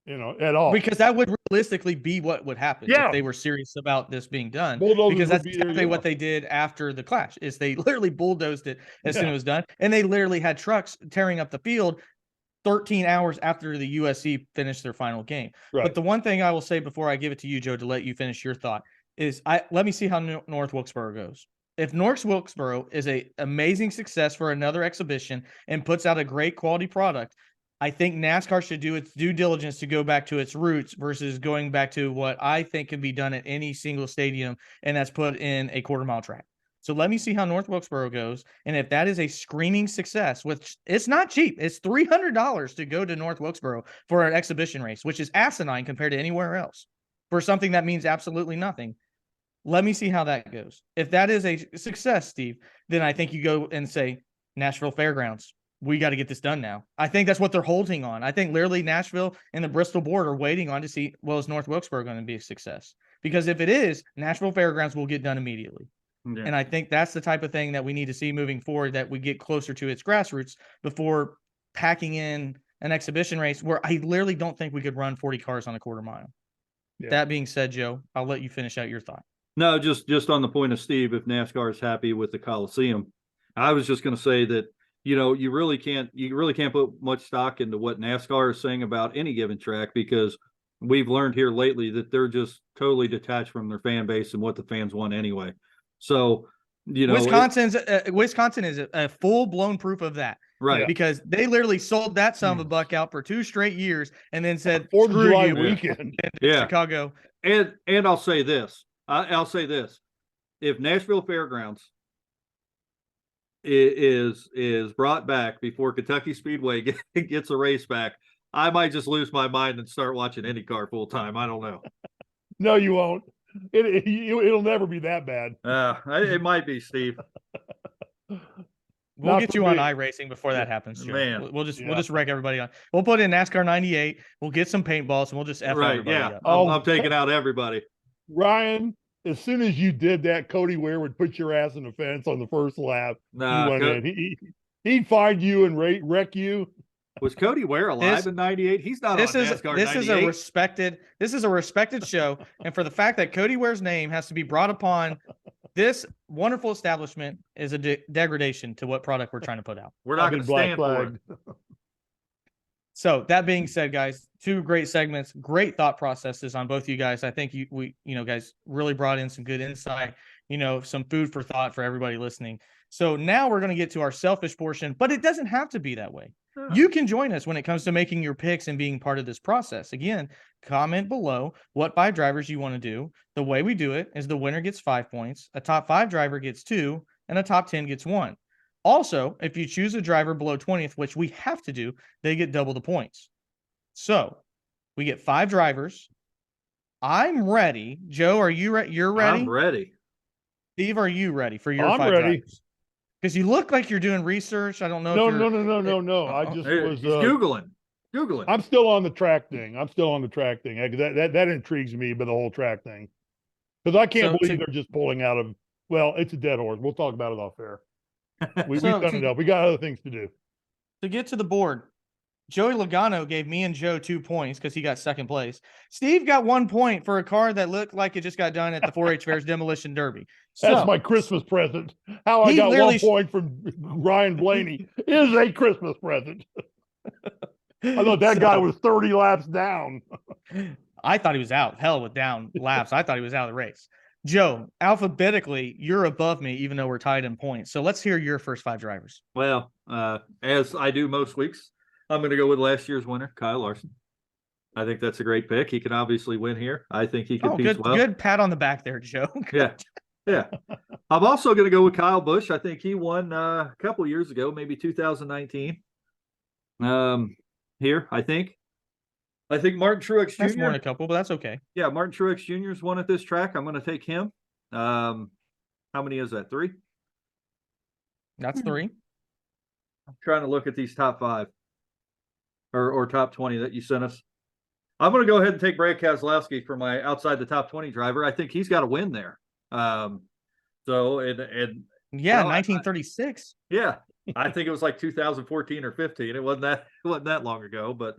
at all. Because that would realistically be what would happen if they were serious about this being done. Because that's exactly what they did after the Clash. Is they literally bulldozed it as soon as it was done, and they literally had trucks tearing up the field 13 hours after the USC finished their final game. Right. But the one thing I will say before I give it to you, Joe, to let you finish your thought is let me see how North Wilkesboro goes. If North Wilkesboro is an amazing success for another exhibition and puts out a great quality product, I think NASCAR should do its due diligence to go back to its roots versus going back to what I think can be done at any single stadium, and that's put in a 1/4 mile track. So let me see how North Wilkesboro goes. And if that is a screaming success, which it's not cheap, it's $300 to go to North Wilkesboro for an exhibition race, which is asinine compared to anywhere else for something that means absolutely nothing. Let me see how that goes. If that is a success, Steve, then I think you go and say, Nashville Fairgrounds, we got to get this done now. I think that's what they're holding on. I think literally Nashville and the Bristol board are waiting on to see, well, is North Wilkesboro going to be a success? Because if it is, Nashville Fairgrounds will get done immediately. Yeah. And I think that's the type of thing that we need to see moving forward, that we get closer to its grassroots before packing in an exhibition race where I literally don't think we could run 40 cars on a 1/4 mile. Yeah. That being said, Joe, I'll let you finish out your thought. No, just on the point of Steve, if NASCAR is happy with the Coliseum, I was just going to say that, you really can't put much stock into what NASCAR is saying about any given track, because we've learned here lately that they're just totally detached from their fan base and what the fans want anyway. So, Wisconsin is a full blown proof of that. Right. Because they literally sold that son of a buck out for 2 straight years and then said, 4th of screw July you weekend. Yeah. Chicago. And I'll say this. I'll say this. If Nashville Fairgrounds is brought back before Kentucky Speedway gets a race back, I might just lose my mind and start watching IndyCar full time. I don't know. No, you won't. It'll never be that bad. It might be, Steve. We'll Not get for you on me. iRacing before that happens, Joe. Man. We'll just wreck everybody on. We'll put in NASCAR 98. We'll get some paintballs and we'll just F everybody up. I'm taking out everybody. Ryan, as soon as you did that, Cody Ware would put your ass in the fence on the first lap. Nah, you went in. He'd find you and wreck you. Was Cody Ware alive in '98? He's not on NASCAR 98. This is a respected show, and for the fact that Cody Ware's name has to be brought upon this wonderful establishment is a degradation to what product we're trying to put out. We're not going to stand for it. So that being said, guys, 2 great segments, great thought processes on both of you guys. I think we guys really brought in some good insight, some food for thought for everybody listening. So now we're going to get to our selfish portion, but it doesn't have to be that way. You can join us when it comes to making your picks and being part of this process. Again, comment below what 5 drivers you want to do. The way we do it is the winner gets 5 points, a top 5 driver gets 2, and a top 10 gets 1. Also, if you choose a driver below 20th, which we have to do, they get double the points. So we get 5 drivers. I'm ready. Joe, are you ready? You're ready? I'm ready. Steve, are you ready for your 5 ready. drivers? Because you look like you're doing research. I don't know. No. I just was He's Googling. I'm still on the track thing. That intrigues me, but the whole track thing. Because I can't believe they're just pulling out of. Well, it's a dead horse. We'll talk about it off air. We've done enough. We got other things to do. To get to the board, Joey Logano gave me and Joe 2 points because he got 2nd place. Steve got 1 point for a car that looked like it just got done at the 4-H Fairs Demolition Derby. That's my Christmas present. How I got 1 point from Ryan Blaney is a Christmas present. I thought that guy was 30 laps down. I thought he was out. Hell, with down laps, I thought he was out of the race. Joe, alphabetically, you're above me, even though we're tied in points. So let's hear your first 5 drivers. Well, as I do most weeks, I'm going to go with last year's winner, Kyle Larson. I think that's a great pick. He can obviously win here. I think he competes well. Good pat on the back there, Joe. Yeah. I'm also going to go with Kyle Busch. I think he won a couple years ago, maybe 2019. Here, I think Martin Truex Jr. That's more than a couple, but that's okay. Yeah, Martin Truex Jr.'s won at this track. I'm going to take him. How many is that? 3? That's 3. I'm trying to look at these top 5 or top 20 that you sent us. I'm going to go ahead and take Brad Keselowski for my outside the top 20 driver. I think he's got to win there. So and yeah, 1936. Yeah, I think it was like 2014 or 15. It wasn't that long ago, but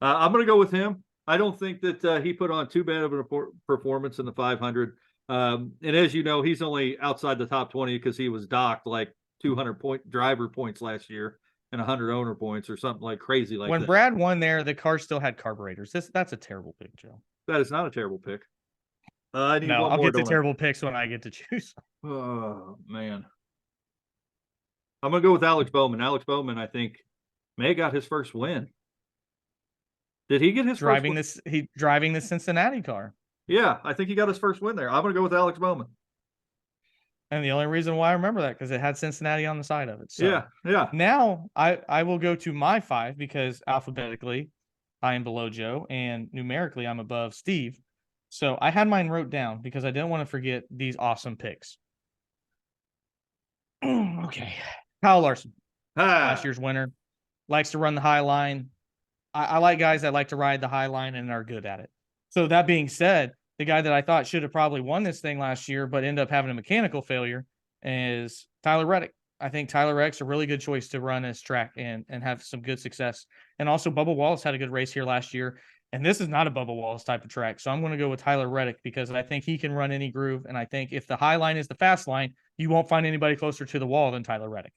I'm going to go with him. I don't think that he put on too bad of a performance in the 500. And as you know, he's only outside the top 20 because he was docked like 200 point driver points last year and 100 owner points or something like crazy like that. When Brad won there, the car still had carburetors. That's a terrible pick, Joe. That is not a terrible pick. I'll get to terrible picks when I get to choose. Oh, man. I'm going to go with Alex Bowman. Alex Bowman, I think, may have got his first win. Did he get his driving first win? He driving the Cincinnati car. Yeah, I think he got his first win there. I'm going to go with Alex Bowman. And the only reason why I remember that because it had Cincinnati on the side of it. So yeah. Now I will go to my 5 because alphabetically I am below Joe and numerically I'm above Steve. So I had mine wrote down because I didn't want to forget these awesome picks. Okay. Kyle Larson, last year's winner, likes to run the high line. I like guys that like to ride the high line and are good at it. So that being said, the guy that I thought should have probably won this thing last year, but ended up having a mechanical failure is Tyler Reddick. I think Tyler Reddick's a really good choice to run this track and have some good success. And also Bubba Wallace had a good race here last year. And this is not a Bubba Wallace type of track. So I'm going to go with Tyler Reddick because I think he can run any groove. And I think if the high line is the fast line, you won't find anybody closer to the wall than Tyler Reddick.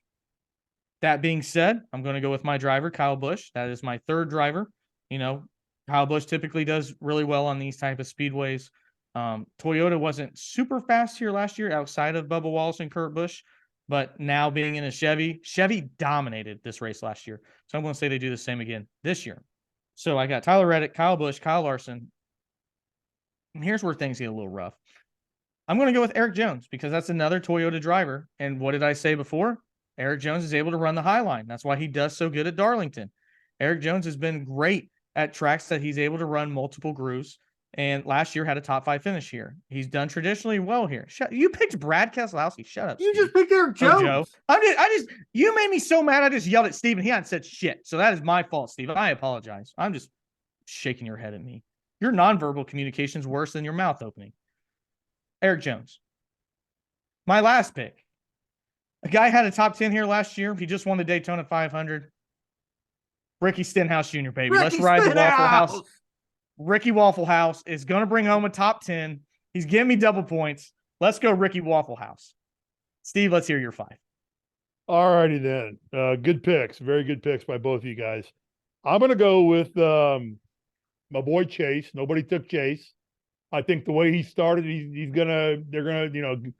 That being said, I'm going to go with my driver, Kyle Busch. That is my third driver. You know, Kyle Busch typically does really well on these type of speedways. Toyota wasn't super fast here last year outside of Bubba Wallace and Kurt Busch, but now being in a Chevy dominated this race last year. So I'm going to say they do the same again this year. So I got Tyler Reddick, Kyle Busch, Kyle Larson. And here's where things get a little rough. I'm going to go with Eric Jones because that's another Toyota driver. And what did I say before? Eric Jones is able to run the high line. That's why he does so good at Darlington. Eric Jones has been great at tracks that he's able to run multiple grooves. And last year had a top 5 finish here. He's done traditionally well here. You picked Brad Keselowski. Shut up. You Steve. just picked Eric Jones. Joe. You made me so mad. I just yelled at Steve and he hadn't said shit. So that is my fault, Steve. I apologize. I'm just shaking your head at me. Your nonverbal communication is worse than your mouth opening. Eric Jones. My last pick. A guy had a top 10 here last year. He just won the Daytona 500. Ricky Stenhouse Jr., baby. Let's ride the Waffle House. Ricky Waffle House is going to bring home a top 10. He's giving me double points. Let's go Ricky Waffle House. Steve, let's hear your 5. All righty then. Good picks. Very good picks by both of you guys. I'm going to go with my boy Chase. Nobody took Chase. I think the way he started, they're going to,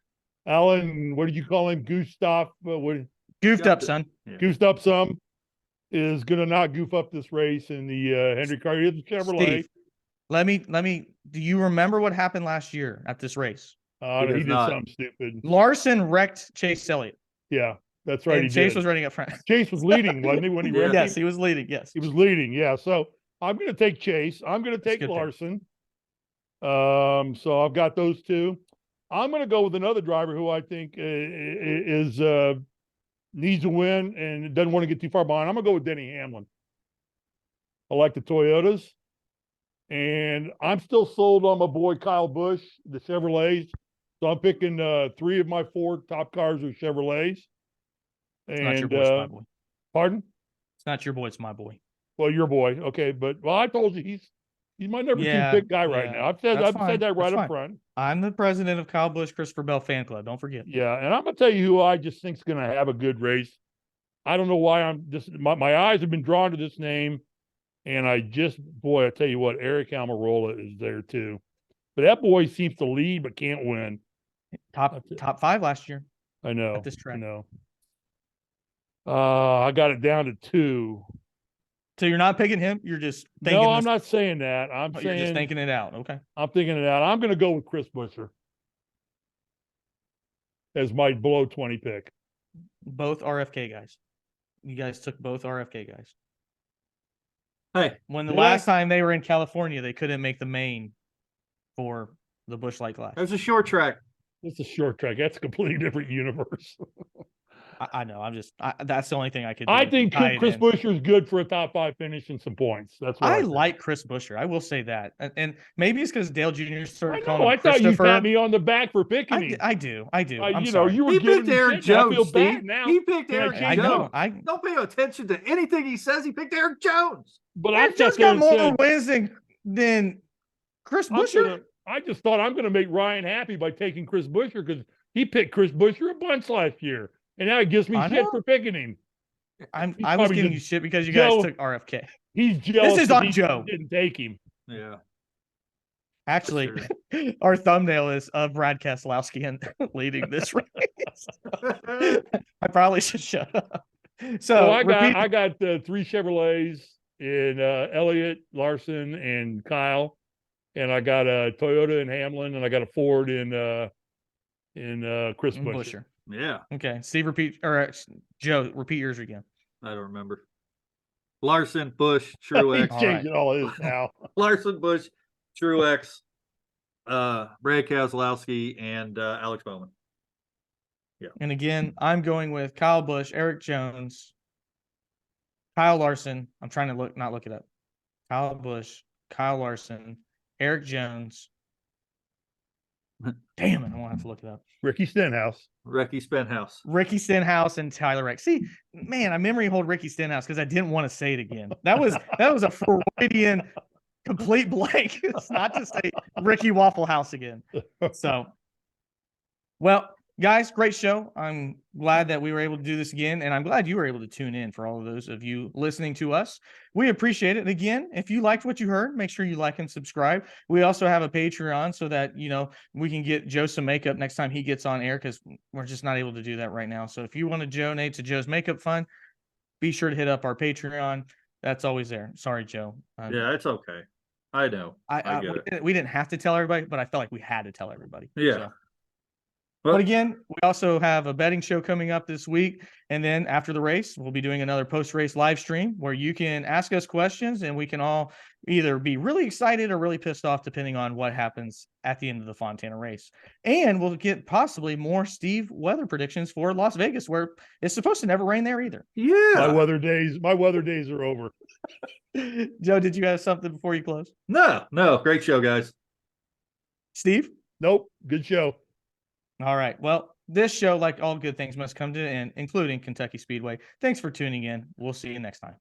Alan, what did you call him? Gustav? Goofed up, son. Yeah. Goofed up some. Is going to not goof up this race in the Henry Carter Chevrolet. Steve, let me. Do you remember what happened last year at this race? He did something stupid. Larson wrecked Chase Elliott. Yeah, that's right. And Chase was running up front. Chase was leading, wasn't he? When he wrecked Yes, him? he was leading. Yes, he was leading. Yeah. So I'm going to take Chase. I'm going to take Larson. So I've got those two. I'm going to go with another driver who I think is needs a win and doesn't want to get too far behind. I'm going to go with Denny Hamlin. I like the Toyotas. And I'm still sold on my boy Kyle Busch, the Chevrolets. So I'm picking 3 of my 4 top cars are Chevrolets. It's not your boy, it's my boy. Pardon? It's not your boy, it's my boy. Well, your boy. Okay, but I told you he's my number 2 pick guy right now. I've said that right up front. I'm the president of Kyle Busch Christopher Bell Fan Club. Don't forget. Yeah, and I'm gonna tell you who I just think is gonna have a good race. I don't know why I'm just my eyes have been drawn to this name, and I tell you what, Eric Almirola is there too. But that boy seems to lead but can't win. Top 5 last year. I know. At this track. I know. I got it down to 2. So you're not picking him? You're just thinking. No, I'm not saying that. You're just thinking it out. Okay. I'm thinking it out. I'm going to go with Chris Buescher as my below 20 pick. Both RFK guys. You guys took both RFK guys. Hey, when the last time they were in California, they couldn't make the main for the Busch Light class. It was a short track. It's a short track. That's a completely different universe. I know. That's the only thing I could do. I think Chris Buescher is good for a top 5 finish and some points. That's what I like Chris Buescher. I will say that. And maybe it's because Dale Jr. started calling him I thought you pat me on the back for picking him. I do. He picked Eric Jones. I feel bad now. He picked Eric Jones. I don't pay attention to anything he says. He picked Eric Jones. But I just got more wins than Chris Buescher. I just thought I'm going to make Ryan happy by taking Chris Buescher because he picked Chris Buescher a bunch last year. And now he gives me shit for picking him. I was giving you shit because you guys took RFK. He's jealous. This is on Joe. Didn't take him. Yeah. Actually, our thumbnail is Brad Keselowski and leading this race. I probably should shut up. So I got 3 Chevrolets in Elliott, Larson, and Kyle, and I got a Toyota in Hamlin, and I got a Ford in Chris Buescher. Yeah. Okay. Steve, Joe, repeat yours again. I don't remember. Larson, Busch, Truex. He's changing all his now. Larson, Busch, Truex, Brad Keselowski, and Alex Bowman. Yeah. And again, I'm going with Kyle Busch, Eric Jones, Kyle Larson. I'm trying to not look it up. Kyle Busch, Kyle Larson, Eric Jones. Damn it, I won't have to look it up. Ricky Stenhouse, and Tyler Reddick. See, man, I memory hold Ricky Stenhouse because I didn't want to say it again. That was a Freudian complete blank. It's not to say Ricky Waffle House again. So, well, guys, great show. I'm glad that we were able to do this again, and I'm glad you were able to tune in for all of those of you listening to us. We appreciate it. And again, if you liked what you heard, make sure you like and subscribe. We also have a Patreon so that, we can get Joe some makeup next time he gets on air, because we're just not able to do that right now. So if you want to donate to Joe's Makeup Fund, be sure to hit up our Patreon. That's always there. Sorry, Joe. Yeah, it's okay. I know. I get it. We didn't have to tell everybody, but I felt like we had to tell everybody. Yeah. So. But again, we also have a betting show coming up this week. And then after the race, we'll be doing another post-race live stream where you can ask us questions and we can all either be really excited or really pissed off, depending on what happens at the end of the Fontana race. And we'll get possibly more Steve weather predictions for Las Vegas, where it's supposed to never rain there either. Yeah. My weather days are over. Joe, did you have something before you close? No. Great show, guys. Steve? Nope. Good show. All right. Well, this show, like all good things, must come to an end, including Kentucky Speedway. Thanks for tuning in. We'll see you next time.